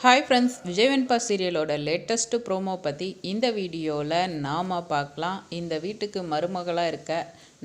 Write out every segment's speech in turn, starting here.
Hi friends, Vijay வெண்பா சீரியலோட latest promo பற்றி இந்த வீடியோவில் நாம் பார்க்கலாம். இந்த வீட்டுக்கு மருமகளாக இருக்க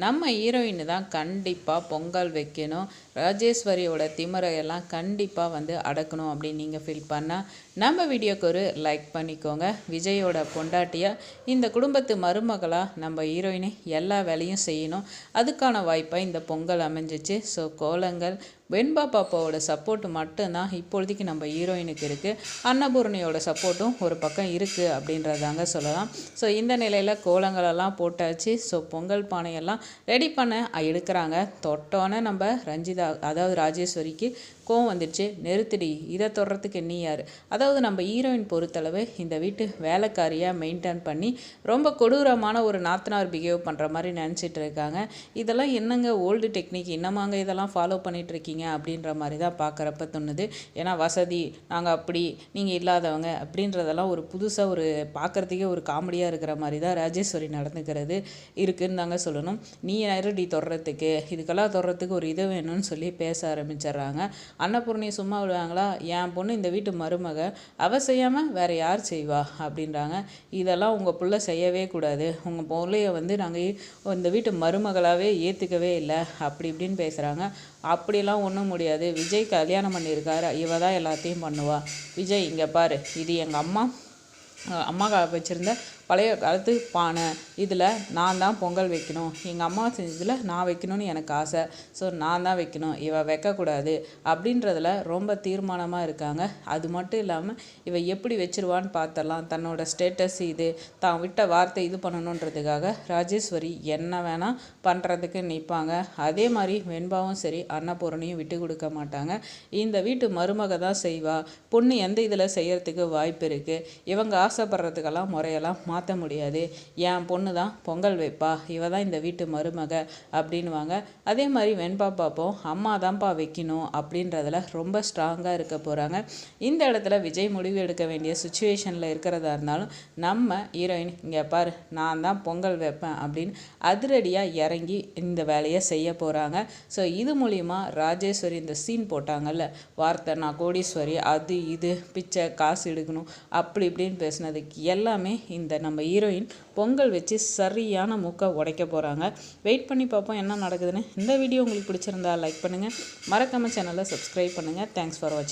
நம்ம ஹீரோயின் தான் கண்டிப்பாக பொங்கல் வைக்கணும், ராஜேஸ்வரியோட திமிரையெல்லாம் கண்டிப்பாக அடக்கணும் அப்படின்னு நீங்கள் ஃபீல் பண்ணால் நம்ம வீடியோக்கு ஒரு லைக் பண்ணிக்கோங்க. விஜயோட பொண்டாட்டியாக இந்த குடும்பத்து மருமகளாக நம்ம ஹீரோயினை எல்லா வேலையும் செய்யணும், அதுக்கான வாய்ப்பாக இந்த பொங்கல் அமைஞ்சிச்சு. ஸோ கோலங்கள் வெண்பா பாப்பாவோட சப்போர்ட் மட்டும்தான் இப்பொழுதைக்கு நம்ம ஹீரோயினுக்கு இருக்குது. அன்னபூர்ணியோட சப்போர்ட்டும் ஒரு பக்கம் இருக்குது அப்படின்றதாங்க சொல்லலாம். ஸோ இந்த நிலையில் கோலங்களெல்லாம் போட்டாச்சு. ஸோ பொங்கல் பானையெல்லாம் ரெடி பண்ண எடுக்கிறாங்க. தொட்டோன்னே நம்ம ரஞ்சிதா, அதாவது ராஜேஸ்வரிக்கு கோவம் வந்துடுச்சு. நிறுத்திடி, இதை தொடுறதுக்கு நீ யார்? அதாவது நம்ம ஹீரோயின் பொறுத்தளவு இந்த வீட்டு வேலைக்காரியாக மெயின்டைன் பண்ணி ரொம்ப கொடூரமான ஒரு நாத்தனார் பிஹேவ் பண்ணுற மாதிரி நினச்சிட்டு இருக்காங்க. இதெல்லாம் என்னங்க ஓல்டு டெக்னிக், இன்னமாங்க இதெல்லாம் ஃபாலோ பண்ணிகிட்டு இருக்கீங்க அப்படின்ற மாதிரி தான் பார்க்குறப்ப தோணுது. ஏன்னா வசதி, நாங்கள் அப்படி, நீங்கள் இல்லாதவங்க அப்படின்றதெல்லாம் ஒரு புதுசாக ஒரு பார்க்குறதுக்கே ஒரு காமெடியாக இருக்கிற மாதிரி தான் ராஜேஸ்வரி நடந்துக்கிறது இருக்குதுன்னு தாங்க சொல்லணும். நீ நேரடி தொடுறதுக்கு, இதுக்கெல்லாம் தொடுறதுக்கு ஒரு இது வேணும்னு சொல்லி பேச ஆரம்பிச்சிடுறாங்க. அன்னபூர்ணி சும்மா விடுவாங்களா? என் பொண்ணு இந்த வீட்டு மருமக, அவள் செய்யாமல் வேறு யார் செய்வா அப்படின்றாங்க. இதெல்லாம் உங்கள் பிள்ளை செய்யவே கூடாது, உங்கள் பிள்ளைய நாங்கள் இந்த வீட்டு மருமகளாகவே ஏற்றுக்கவே இல்லை அப்படி இப்படின்னு பேசுகிறாங்க. அப்படிலாம் ஒன்றும் முடியாது, விஜய் கல்யாணம் பண்ணியிருக்காரு, இவ தான் எல்லாத்தையும் பண்ணுவா. விஜய் இங்கே பாரு, இது எங்கள் அம்மா வச்சுருந்த பழைய காலத்து பானை, இதில் நான் தான் பொங்கல் வைக்கணும், எங்கள் அம்மா செஞ்சதில் நான் வைக்கணும்னு எனக்கு ஆசை, ஸோ நான் தான் வைக்கணும், இவ வைக்கக்கூடாது அப்படின்றதில் ரொம்ப தீர்மானமாக இருக்காங்க. அது மட்டும் இல்லாமல் இவ எப்படி வச்சிருவான்னு பார்த்தரலாம், தன்னோட ஸ்டேட்டஸ் இது தான் விட்ட வார்த்தை இது பண்ணணுன்றதுக்காக ராஜேஸ்வரி என்ன வேணால் பண்ணுறதுக்கு நிற்பாங்க. அதே மாதிரி வெண்பாவும் சரி அன்னபூரணியும் விட்டு கொடுக்க மாட்டாங்க. இந்த வீட்டு மருமக தான் செய்வா, பொண்ணு எந்த இதில் செய்கிறதுக்கு வாய்ப்பு இருக்குது, இவங்க ஆசைப்படுறதுக்கெல்லாம் முறையெல்லாம் மாற்ற முடியாது, என் பொண்ணு தான் பொங்கல் வைப்பா, இவ தான் இந்த வீட்டு மருமக அப்படின்வாங்க. அதே மாதிரி வெண்பா பாப்போம் அம்மா தான்ப்பா வைக்கணும் அப்படின்றதுல ரொம்ப ஸ்ட்ராங்காக இருக்க போகிறாங்க. இந்த இடத்துல விஜய் முடிவு எடுக்க வேண்டிய சுச்சுவேஷனில் இருக்கிறதா இருந்தாலும் நம்ம ஹீரோயின் இங்கே பாரு, நான் தான் பொங்கல் வைப்பேன் அப்படின்னு அதிரடியாக இறங்கி இந்த வேலையை செய்ய போகிறாங்க. ஸோ இது மூலிமா ராஜேஸ்வரி இந்த சீன் போட்டாங்கல்ல, வார்த்தை நான் கோடீஸ்வரி, அது இது பிச்சை காசு எடுக்கணும் அப்படி இப்படின்னு பேசுனதுக்கு எல்லாமே இந்த நம்ம ஹீரோயின் பொங்கல் வச்சு சரியான மூக்கை உடைக்க போகிறாங்க. வெயிட் பண்ணி பார்ப்போம் என்ன நடக்குதுன்னு. இந்த வீடியோ உங்களுக்கு பிடிச்சிருந்தா லைக் பண்ணுங்கள், மறக்காமல் சேனலை சப்ஸ்கிரைப் பண்ணுங்கள். தேங்க்ஸ் ஃபார் வாட்சிங்.